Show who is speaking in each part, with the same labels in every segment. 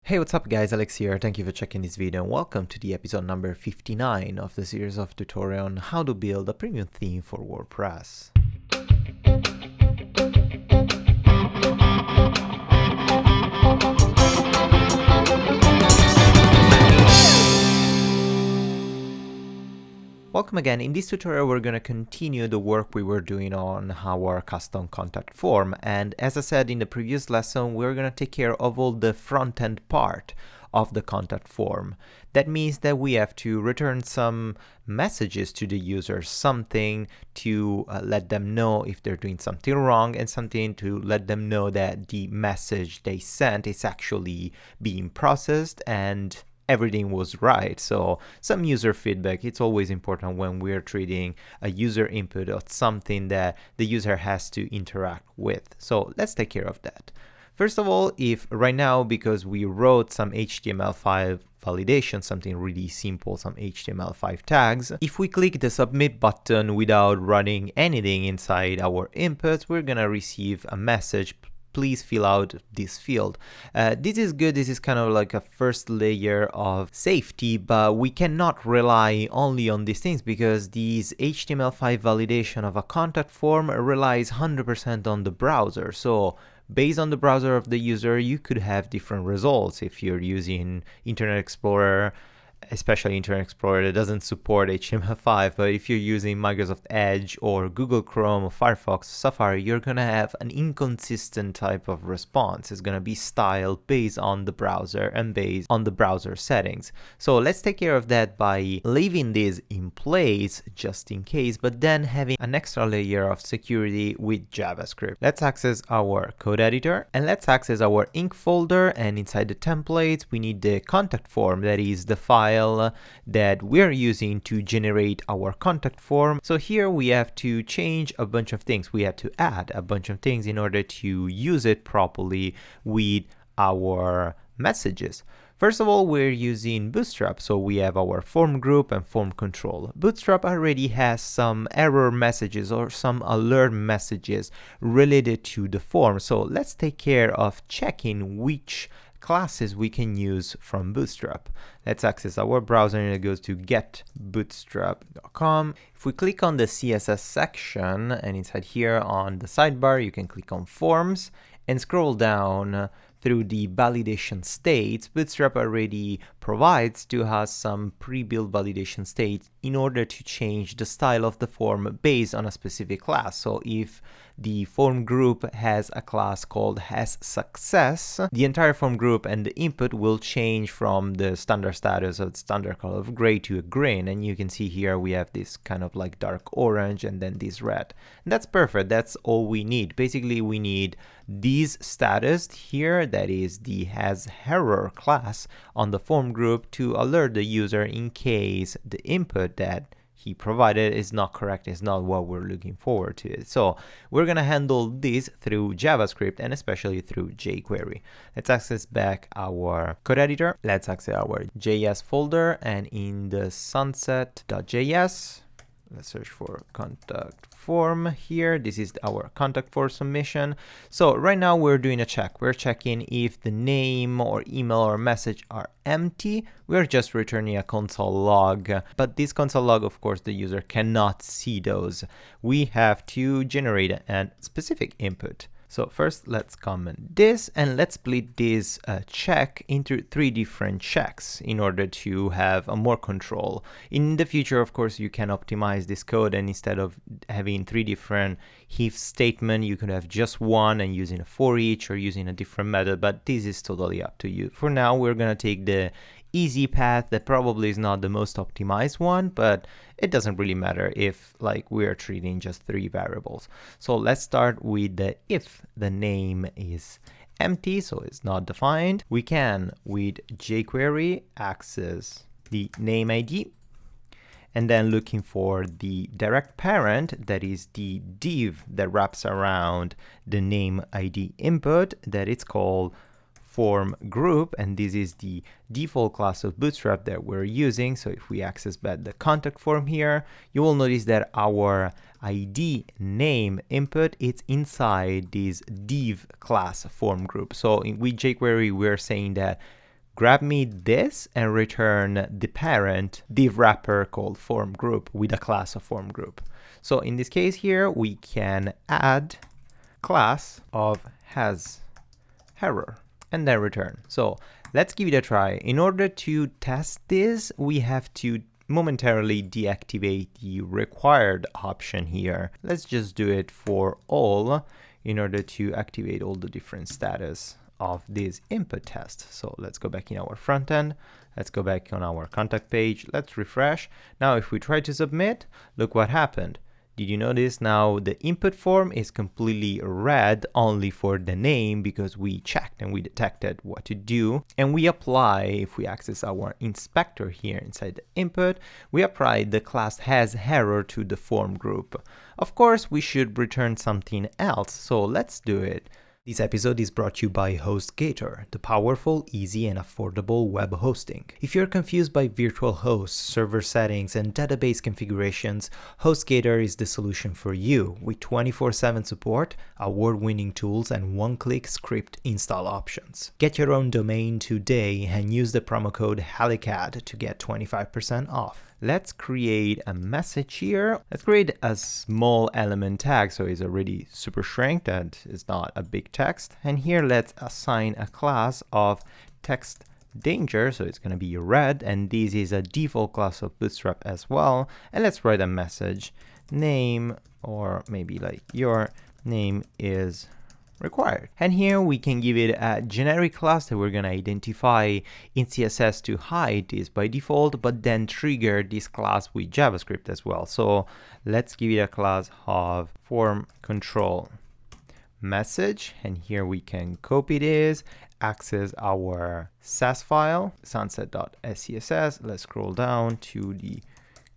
Speaker 1: Hey, what's up guys, Alex here. Thank you for checking this video and welcome to the episode number 59 of the series of tutorial on how to build a premium theme for WordPress. Welcome again. In this tutorial, we're going to continue the work we were doing on our custom contact form. And as I said in the previous lesson, we're going to take care of all the front-end part of the contact form. That means that we have to return some messages to the user, something to let them know if they're doing something wrong, and something to let them know that the message they sent is actually being processed and everything was right. So some user feedback, it's always important when we're treating a user input or something that the user has to interact with. So let's take care of that. First of all, if right now, because we wrote some HTML5 validation, something really simple, some HTML5 tags, if we click the submit button without running anything inside our inputs, we're gonna receive a message. Please fill out this field. This is good. This is kind of like a first layer of safety, but we cannot rely only on these things because these HTML5 validation of a contact form relies 100% on the browser. So based on the browser of the user, you could have different results if you're using Internet Explorer, especially Internet Explorer that doesn't support HTML5, but if you're using Microsoft Edge or Google Chrome or Firefox, Safari, you're gonna have an inconsistent type of response. It's gonna be styled based on the browser and based on the browser settings. So let's take care of that by leaving this in place just in case, but then having an extra layer of security with JavaScript. Let's access our code editor and let's access our ink folder, and inside the templates we need the contact form, that is the file that we're using to generate our contact form. So here we have to change a bunch of things. We have to add a bunch of things in order to use it properly with our messages. First of all, we're using Bootstrap, so we have our form group and form control. Bootstrap already has some error messages or some alert messages related to the form. So let's take care of checking which classes we can use from Bootstrap. Let's access our browser and it goes to getbootstrap.com. If we click on the CSS section, and inside here on the sidebar, you can click on forms and scroll down through the validation states. Bootstrap already provides to us some pre-built validation states in order to change the style of the form based on a specific class. So if the form group has a class called hasSuccess, the entire form group and the input will change from the standard status of the standard color of gray to a green. And you can see here we have this kind of like dark orange and then this red. And that's perfect. That's all we need. Basically, we need this status here, that is the hasHerer class on the form group, to alert the user in case the input that he provided is not correct, is not what we're looking forward to. So we're gonna handle this through JavaScript and especially through jQuery. Let's access back our code editor. Let's access our JS folder, and in the sunset.js, let's search for contact form here. This is our contact form submission. So right now we're doing a check. We're checking if the name or email or message are empty. We're just returning a console log, but this console log, of course, the user cannot see those. We have to generate a specific input. So first let's comment this and let's split this check into 3 different checks in order to have a more control. In the future, of course, you can optimize this code, and instead of having 3 different if statement, you could have just one and using a for each or using a different method, but this is totally up to you. For now, we're gonna take the easy path that probably is not the most optimized one, but it doesn't really matter if like we're treating just 3 variables. So let's start with the if the name is empty, so it's not defined. We can with jQuery access the name ID and then looking for the direct parent, that is the div that wraps around the name ID input, that it's called form group, and this is the default class of Bootstrap that we're using. So if we access back the contact form here, you will notice that our ID name input is inside this div class form group. So with jQuery, we're saying that grab me this and return the parent div wrapper called form group with a class of form group. So in this case here, we can add class of hasHerer and then return. So let's give it a try. In order to test this, we have to momentarily deactivate the required option here. Let's just do it for all in order to activate all the different status of this input test. So let's go back in our front end. Let's go back on our contact page. Let's refresh. Now, if we try to submit, look what happened. Did you notice now the input form is completely red only for the name because we checked and we detected what to do. And we apply, if we access our inspector here inside the input, we apply the class hasHerer to the form group. Of course, we should return something else, so let's do it. This episode is brought to you by HostGator, the powerful, easy, and affordable web hosting. If you're confused by virtual hosts, server settings, and database configurations, HostGator is the solution for you with 24/7 support, award-winning tools, and one-click script install options. Get your own domain today and use the promo code HALICAD to get 25% off. Let's create a message here. Let's create a small element tag so it's already super shrinked and it's not a big text. And here let's assign a class of text danger, so it's going to be red, and this is a default class of Bootstrap as well. And let's write a message name, or maybe like your name is required. And here we can give it a generic class that we're going to identify in CSS to hide this by default, but then trigger this class with JavaScript as well. So let's give it a class of form control message, and here we can copy this, access our Sass file, sunset.scss. Let's scroll down to the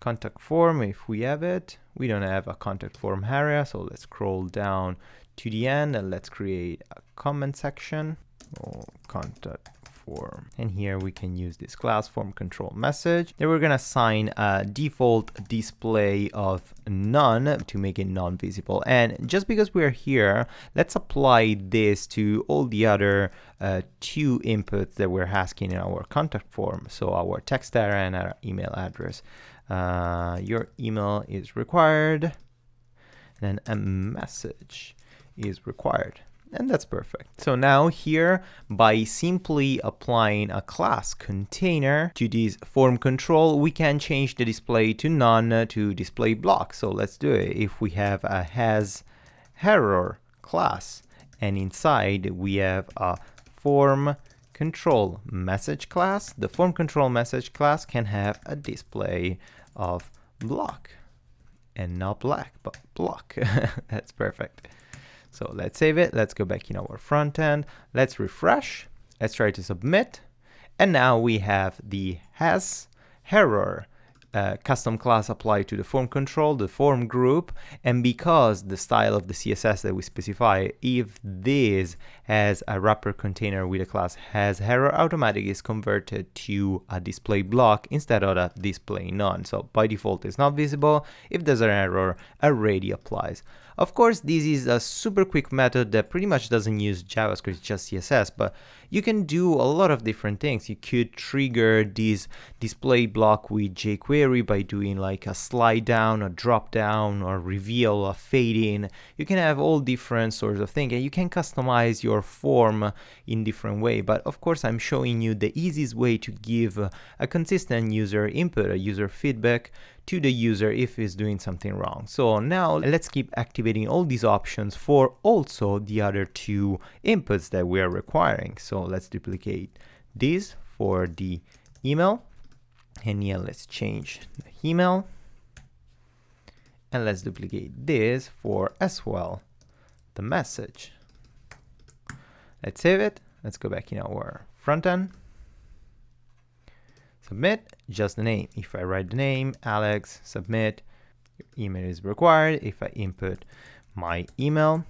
Speaker 1: contact form if we have it. We don't have a contact form area, so let's scroll down to the end and let's create a comment section or contact form. And here we can use this class form control message. Then we're going to assign a default display of none to make it non-visible. And just because we're here, let's apply this to all the other two inputs that we're asking in our contact form. So our text area and our email address. Your email is required. And then a message is required, and that's perfect. So now here, by simply applying a class container to this form control, we can change the display to none to display block. So let's do it. If we have a hasHerer class and inside we have a form control message class, the form control message class can have a display of block and not black, but block. That's perfect. So let's save it. Let's go back in our front end. Let's refresh. Let's try to submit. And now we have the hasHerer custom class applied to the form control, the form group. And because the style of the CSS that we specify, if this has a wrapper container with a class hasHerer, automatically is converted to a display block instead of a display none. So by default, it's not visible. If there's an error, already applies. Of course, this is a super quick method that pretty much doesn't use JavaScript, just CSS, but you can do a lot of different things. You could trigger this display block with jQuery by doing like a slide down, a drop down, or reveal, a fade in. You can have all different sorts of things, and you can customize your form in different way. But of course, I'm showing you the easiest way to give a consistent user input, a user feedback to the user if it's doing something wrong. So now let's keep activating all these options for also the other two inputs that we are requiring. So let's duplicate this for the email, and yeah, let's change the email, and let's duplicate this for as well the message. Let's save it. Let's go back in our front end. Submit, just the name. If I write the name, Alex, submit, your email is required. If I input my email,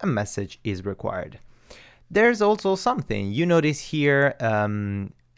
Speaker 1: a message is required. There's also something you notice here.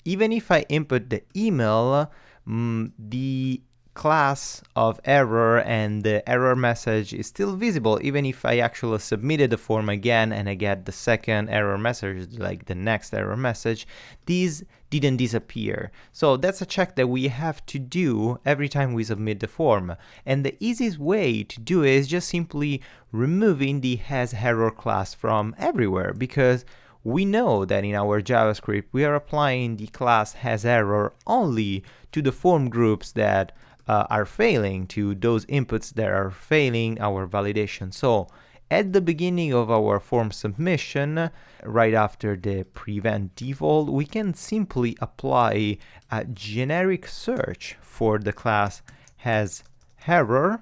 Speaker 1: Even if I input the email, the class of error and the error message is still visible even if I actually submitted the form again and I get the second error message, like the next error message, these didn't disappear. So that's a check that we have to do every time we submit the form. And the easiest way to do it is just simply removing the hasHerer class from everywhere, because we know that in our JavaScript we are applying the class hasHerer only to the form groups that are failing, to those inputs that are failing our validation. So at the beginning of our form submission, right after the prevent default, we can simply apply a generic search for the class hasHerer,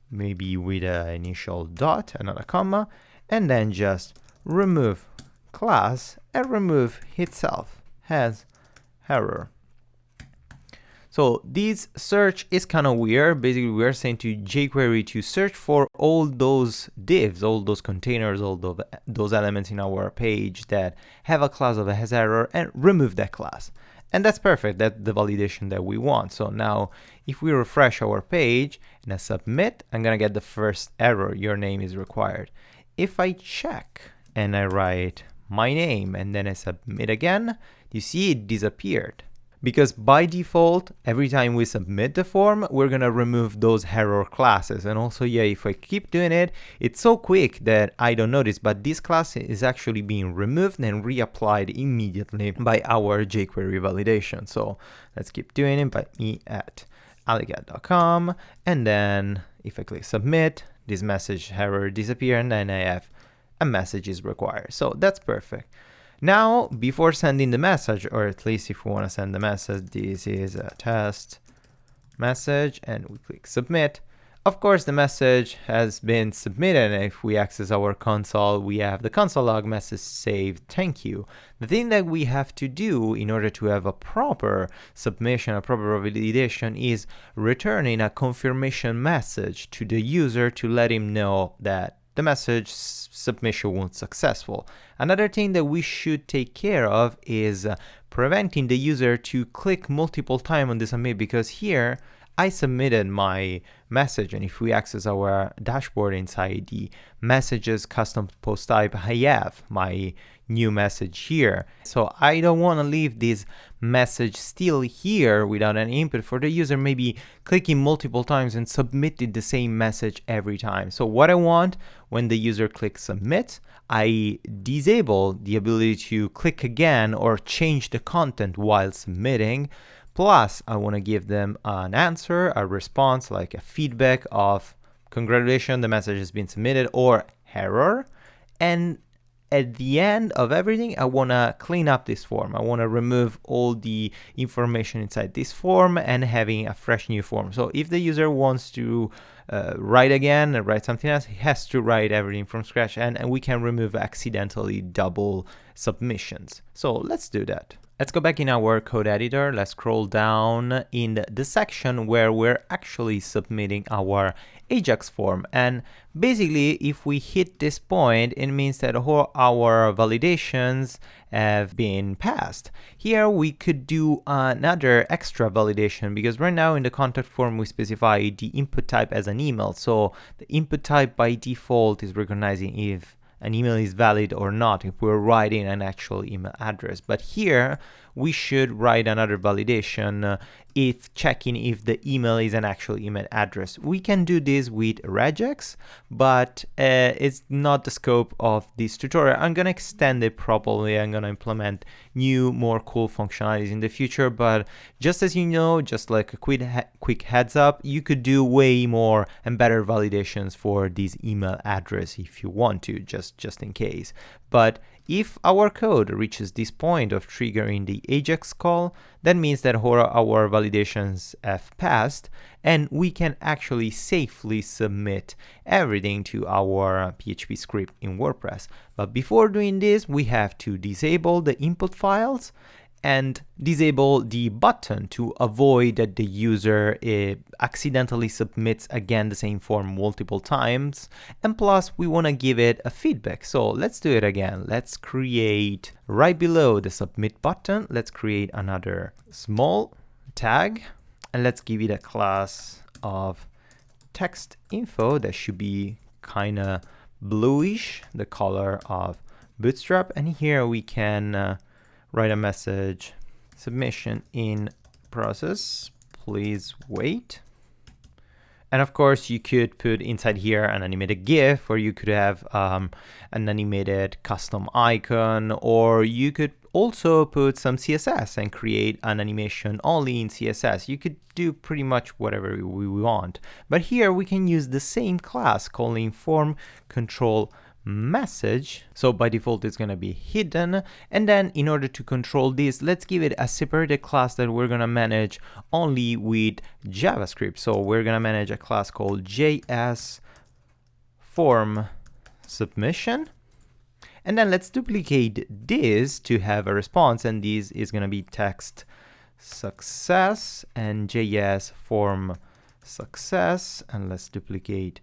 Speaker 1: maybe with an initial dot and not a comma, and then just remove class and remove itself, hasHerer. So this search is kind of weird. Basically, we are saying to jQuery to search for all those divs, all those containers, all those elements in our page that have a class of a hasHerer, and remove that class. And that's perfect. That's the validation that we want. So now if we refresh our page and I submit, I'm going to get the first error, your name is required. If I check and I write my name and then I submit again, you see it disappeared. Because by default, every time we submit the form, we're going to remove those error classes. And also, yeah, if I keep doing it, it's so quick that I don't notice, but this class is actually being removed and reapplied immediately by our jQuery validation. So let's keep doing it by me@aligat.com. And then if I click submit, this message error disappears, and then I have a message is required. So that's perfect. Now, before sending the message, or at least if we want to send the message, this is a test message, and we click submit. Of course, the message has been submitted, and if we access our console, we have the console log message saved, thank you. The thing that we have to do in order to have a proper submission, a proper validation, is returning a confirmation message to the user to let him know that the message submission was successful. Another thing that we should take care of is preventing the user to click multiple times on the submit, because here I submitted my message, and if we access our dashboard inside the messages custom post type, I have my new message here. So I don't want to leave this message still here without an input for the user maybe clicking multiple times and submitting the same message every time. So what I want, when the user clicks submit, I disable the ability to click again or change the content while submitting. Plus, I want to give them an answer, a response, like a feedback of congratulations, the message has been submitted, or error. And at the end of everything, I want to clean up this form. I want to remove all the information inside this form and having a fresh new form. So if the user wants to write again and write something else, he has to write everything from scratch, and we can remove accidentally double submissions. So let's do that. Let's go back in our code editor. Let's scroll down in the section where we're actually submitting our Ajax form. And basically, if we hit this point, it means that all our validations have been passed. Here we could do another extra validation, because right now in the contact form we specify the input type as an email. So the input type by default is recognizing if an email is valid or not, if we're writing an actual email address. But here we should write another validation if checking if the email is an actual email address. We can do this with regex, but it's not the scope of this tutorial. I'm gonna extend it properly. I'm gonna implement new, more cool functionalities in the future, but just as you know, just like a quick heads up, you could do way more and better validations for this email address if you want to, just in case. But if our code reaches this point of triggering the Ajax call, that means that our validations have passed, and we can actually safely submit everything to our PHP script in WordPress. But before doing this, we have to disable the input files and disable the button to avoid that the user accidentally submits again the same form multiple times. And plus, we want to give it a feedback. So let's do it again. Let's create, right below the submit button, let's create another small tag. And let's give it a class of text info that should be kind of bluish, the color of Bootstrap. And here we can write a message, submission in process, please wait. And of course, you could put inside here an animated GIF, or you could have an animated custom icon, or you could also put some CSS and create an animation only in CSS. You could do pretty much whatever we want. But here we can use the same class calling form control message. So by default, it's going to be hidden. And then in order to control this, let's give it a separated class that we're going to manage only with JavaScript. So we're going to manage a class called JS form submission. And then let's duplicate this to have a response. And this is going to be text success and JS form success. And let's duplicate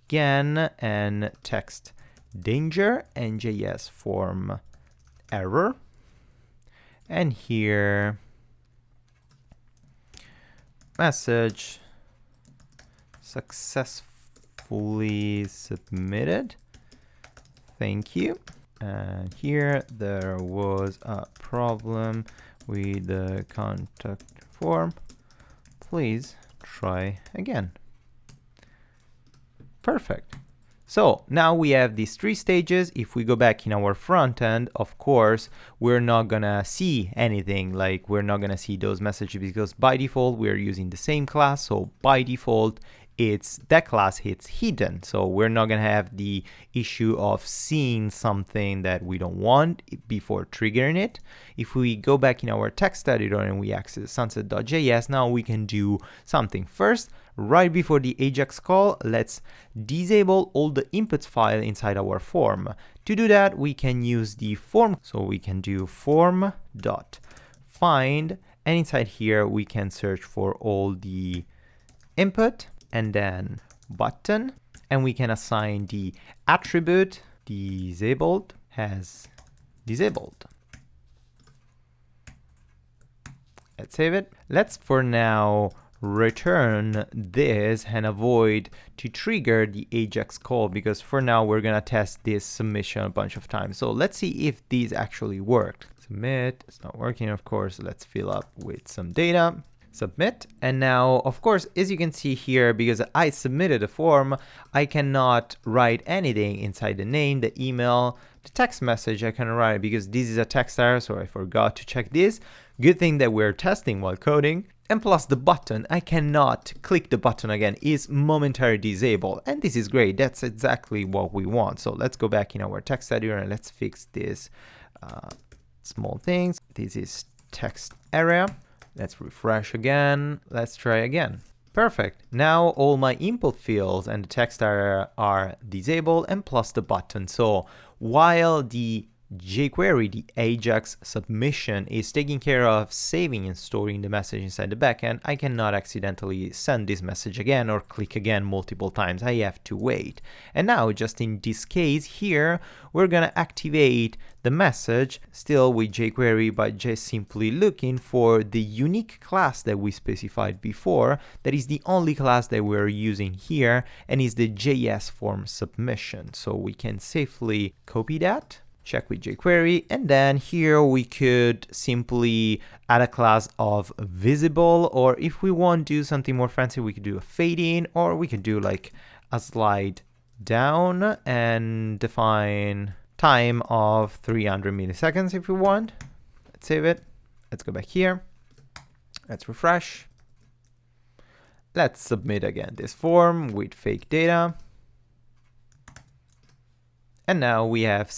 Speaker 1: again and text danger and JS form error. And here message successfully submitted. Thank you. And here there was a problem with the contact form. Please try again. Perfect. So now we have these 3 stages. If we go back in our front end, of course, we're not gonna see anything, like we're not gonna see those messages because by default, we're using the same class. So by default, that class hits hidden. So we're not gonna have the issue of seeing something that we don't want before triggering it. If we go back in our text editor and we access sunset.js, now we can do something. First, right before the AJAX call, let's disable all the inputs file inside our form. To do that, we can use the form. So we can do form.find, and inside here, we can search for all the input and then button, and we can assign the attribute disabled as disabled. Let's save it. Let's for now return this and avoid to trigger the AJAX call, because for now we're gonna test this submission a bunch of times. So let's see if these actually worked. Submit, it's not working, of course. Let's fill up with some data. Submit. And now, of course, as you can see here, because I submitted a form, I cannot write anything inside the name, the email, the text message I can write because this is a text error, so I forgot to check this. Good thing that we're testing while coding. And plus the button, I cannot click the button again, is momentarily disabled. And this is great, that's exactly what we want. So let's go back in our text editor and let's fix this small things. This is text area. Let's refresh again. Let's try again. Perfect. Now all my input fields and the text area are disabled, and plus the button. So while the jQuery, the AJAX submission, is taking care of saving and storing the message inside the backend, I cannot accidentally send this message again or click again multiple times. I have to wait. And now, just in this case here, we're gonna activate the message still with jQuery, but just simply looking for the unique class that we specified before. That is the only class that we're using here, and is the JS form submission. So we can safely copy that. Check with jQuery, and then here we could simply add a class of visible, or if we want to do something more fancy, we could do a fade in, or we could do like a slide down and define time of 300 milliseconds if we want. Let's save it. Let's go back here. Let's refresh. Let's submit again this form with fake data. And now we have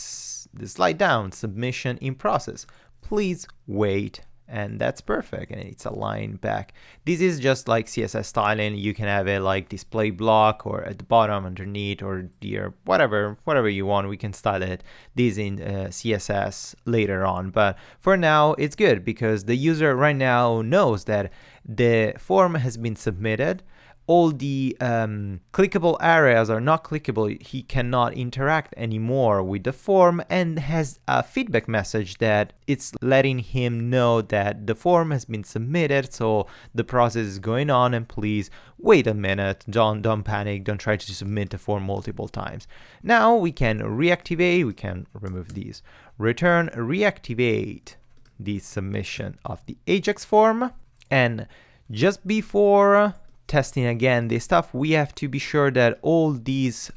Speaker 1: the slide down, submission in process. Please wait. And that's perfect. And it's aligned back. This is just like CSS styling. You can have it like display block or at the bottom, underneath, or here, whatever you want. We can style it this in CSS later on. But for now, it's good because the user right now knows that the form has been submitted. all the clickable areas are not clickable, he cannot interact anymore with the form, and has a feedback message that it's letting him know that the form has been submitted, so the process is going on, and please wait a minute, don't panic, don't try to submit the form multiple times. Now we can reactivate, we can remove these, return reactivate the submission of the Ajax form, and just before testing again this stuff, we have to be sure that all these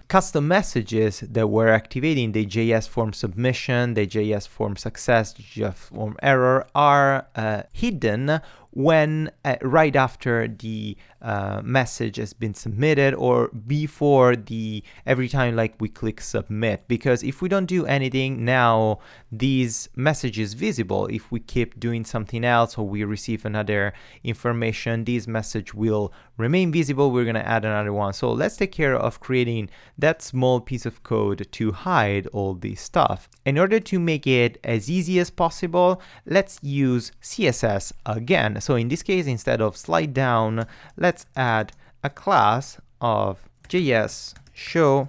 Speaker 1: custom messages that we're activating, the JS form submission, the JS form success, JS form error, are hidden when right after the message has been submitted, or before every time like we click submit, because if we don't do anything now, these messages visible. If we keep doing something else or we receive another information, this message will remain visible. We're going to add another one. So let's take care of creating that small piece of code to hide all this stuff. In order to make it as easy as possible, let's use CSS again. So in this case, instead of slide down, let's add a class of JS show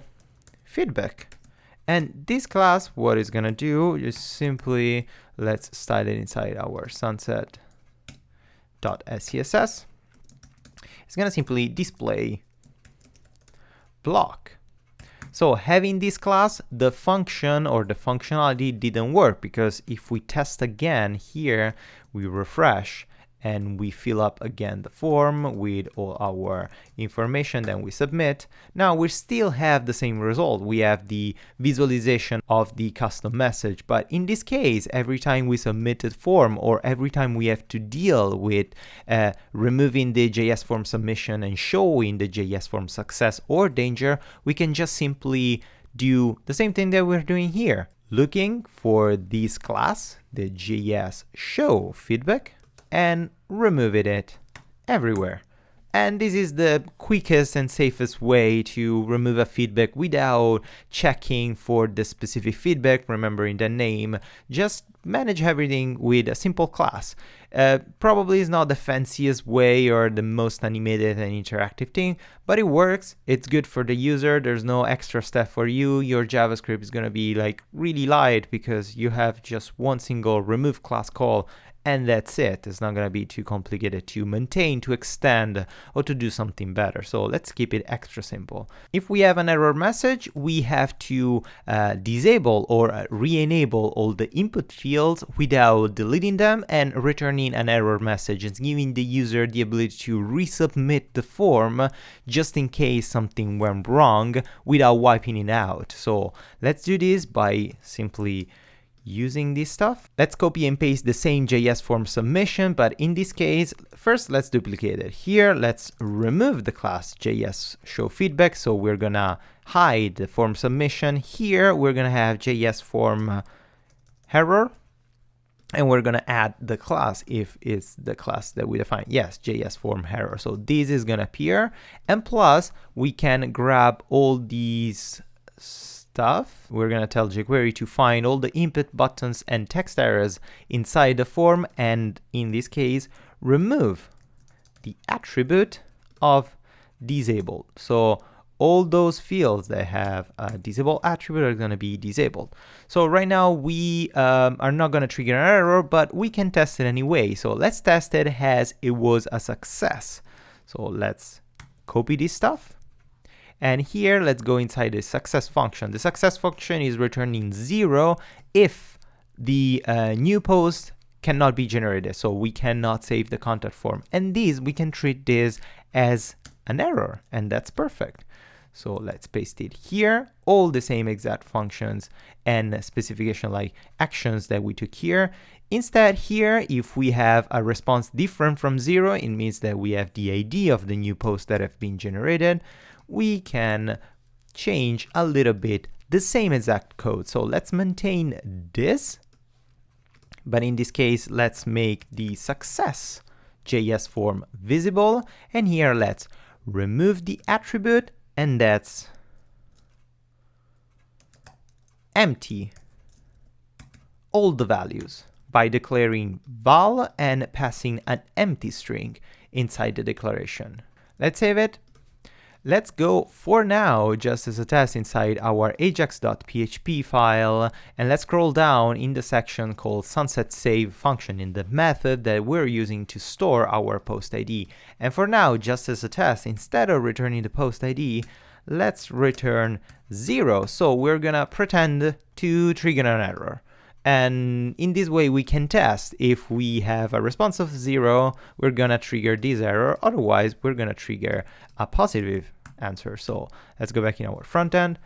Speaker 1: feedback. And this class, what it's going to do is simply, let's style it inside our sunset.scss. It's going to simply display block. So having this class, the function or the functionality didn't work, because if we test again here, we refresh and we fill up again the form with all our information, then we submit. Now we still have the same result. We have the visualization of the custom message, but in this case, every time we submit a form, or every time we have to deal with removing the JS form submission and showing the JS form success or danger, we can just simply do the same thing that we're doing here. Looking for this class, the JS show feedback, and removing it everywhere. And this is the quickest and safest way to remove a feedback without checking for the specific feedback, remembering the name. Just manage everything with a simple class. Probably is not the fanciest way or the most animated and interactive thing, but it works. It's good for the user. There's no extra step for you. Your JavaScript is going to be like really light because you have just one single remove class call, and that's it. It's not going to be too complicated to maintain, to extend, or to do something better. So let's keep it extra simple. If we have an error message, we have to disable or re-enable all the input fields without deleting them, and returning an error message and giving the user the ability to resubmit the form just in case something went wrong without wiping it out. So let's do this by simply using this stuff. Let's copy and paste the same JS form submission, but in this case, first let's duplicate it. Here, let's remove the class JS show feedback. So we're gonna hide the form submission. Here, we're gonna have JS form error, and we're gonna add the class if it's the class that we define. Yes, JS form error. So this is gonna appear, and plus we can grab all these stuff. We're going to tell jQuery to find all the input buttons and text errors inside the form, and in this case, remove the attribute of disabled. So all those fields that have a disabled attribute are going to be disabled. So right now we are not going to trigger an error, but we can test it anyway. So let's test it as it was a success. So let's copy this stuff. And here, let's go inside the success function. The success function is returning 0 if the new post cannot be generated. So we cannot save the contact form. And we can treat this as an error, and that's perfect. So let's paste it here. All the same exact functions and specification like actions that we took here. Instead here, if we have a response different from 0, it means that we have the ID of the new post that have been generated. We can change a little bit the same exact code. So let's maintain this, but in this case, let's make the success JS form visible. And here, let's remove the attribute, and that's empty all the values by declaring val and passing an empty string inside the declaration. Let's save it. Let's go for now, just as a test, inside our ajax.php file, and let's scroll down in the section called sunset save function in the method that we're using to store our post ID. And for now, just as a test, instead of returning the post ID, let's return 0. So we're gonna pretend to trigger an error. And in this way, we can test if we have a response of 0, we're gonna trigger this error. Otherwise, we're gonna trigger a positive answer. So let's go back in our front end.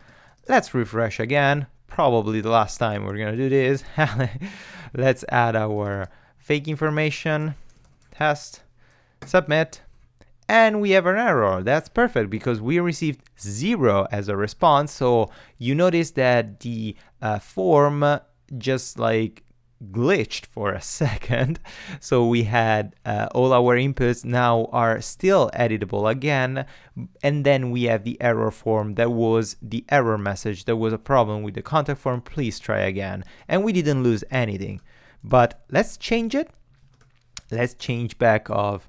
Speaker 1: Let's refresh again. Probably the last time we're gonna do this. Let's add our fake information, test, submit, and we have an error. That's perfect because we received 0 as a response. So you notice that the form just like glitched for a second. So we had all our inputs now are still editable again, and then we have the error form that was the error message. There was a problem with the contact form, please try again, and we didn't lose anything. But let's change it. Let's change back of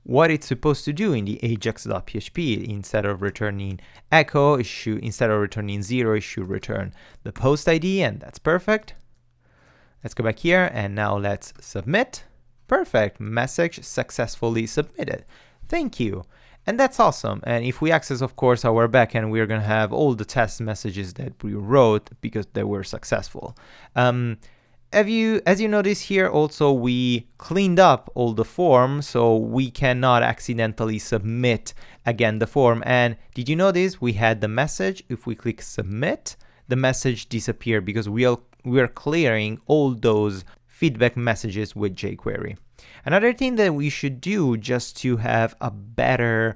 Speaker 1: what it's supposed to do in the ajax.php. Instead of returning echo, instead of returning 0, it should return the post ID, and that's perfect. Let's go back here, and now let's submit. Perfect, message successfully submitted. Thank you. And that's awesome. And if we access, of course, our backend, we're gonna have all the test messages that we wrote because they were successful. As you notice here, also we cleaned up all the form, so we cannot accidentally submit again the form. And did you notice we had the message? If we click submit, the message disappeared because we are clearing all those feedback messages with jQuery. Another thing that we should do just to have a better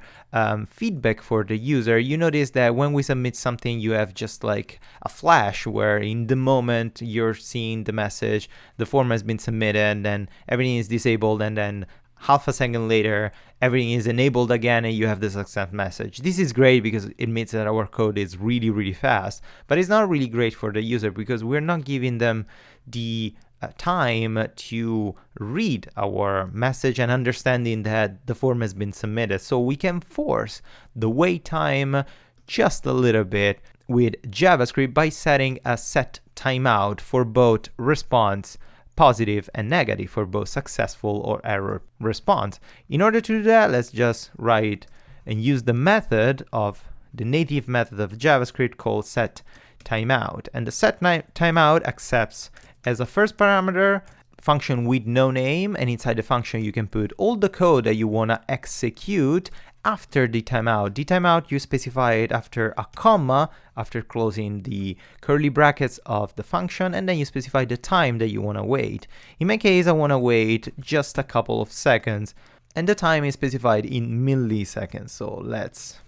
Speaker 1: feedback for the user, you notice that when we submit something, you have just like a flash where in the moment you're seeing the message, the form has been submitted, and everything is disabled, and then half a second later, everything is enabled again and you have the success message. This is great because it means that our code is really, really fast, but it's not really great for the user because we're not giving them the time to read our message and understanding that the form has been submitted. So we can force the wait time just a little bit with JavaScript by setting a set timeout for both response positive and negative, for both successful or error response. In order to do that, let's just write and use the method of the native method of JavaScript called set timeout. And the set timeout accepts as a first parameter function with no name, and inside the function you can put all the code that you want to execute after the timeout. The timeout, you specify it after a comma, after closing the curly brackets of the function, and then you specify the time that you want to wait. In my case, I want to wait just a couple of seconds, and the time is specified in milliseconds. So let's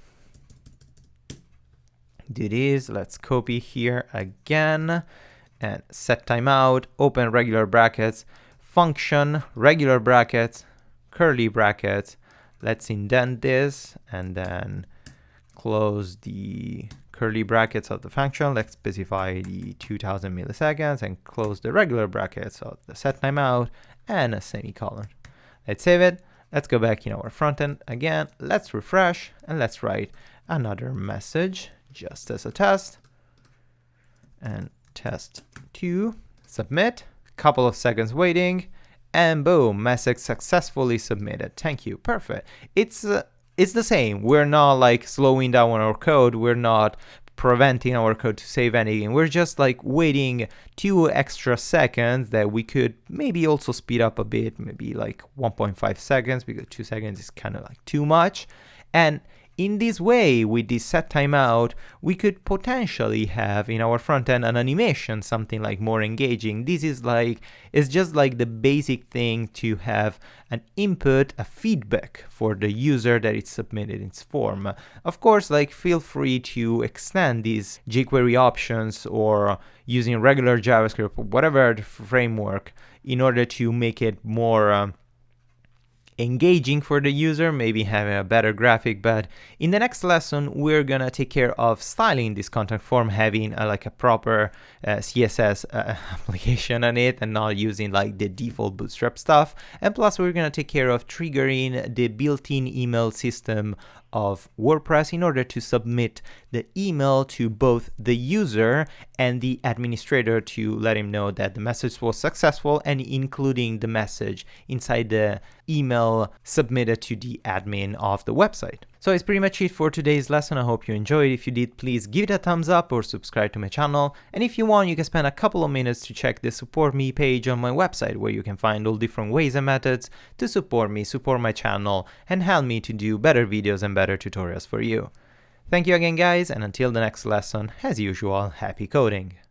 Speaker 1: do this. Let's copy here again and set timeout, open regular brackets, function, regular brackets, curly brackets. Let's indent this and then close the curly brackets of the function. Let's specify the 2000 milliseconds and close the regular brackets of the set timeout and a semicolon. Let's save it. Let's go back in our front end again. Let's refresh and let's write another message just as a test. And test2, submit, couple of seconds waiting, and boom, message successfully submitted. Thank you, perfect. It's the same. We're not like slowing down our code. We're not preventing our code to save anything. We're just like waiting 2 extra seconds that we could maybe also speed up a bit, maybe like 1.5 seconds, because 2 seconds is kind of like too much. And in this way, with this set timeout, we could potentially have in our front end an animation, something like more engaging. This is like, it's just like the basic thing to have an input, a feedback for the user that it's submitted its form. Of course, like feel free to extend these jQuery options or using regular JavaScript, whatever the framework, in order to make it more engaging for the user, maybe having a better graphic. But in the next lesson, we're gonna take care of styling this contact form, having like a proper CSS application on it and not using like the default Bootstrap stuff. And plus, we're gonna take care of triggering the built-in email system of WordPress in order to submit the email to both the user and the administrator to let him know that the message was successful, and including the message inside the email submitted to the admin of the website. So it's pretty much it for today's lesson. I hope you enjoyed. If you did, please give it a thumbs up or subscribe to my channel. And if you want, you can spend a couple of minutes to check the support me page on my website, where you can find all different ways and methods to support me, support my channel, and help me to do better videos and better tutorials for you. Thank you again, guys, and until the next lesson, as usual, happy coding!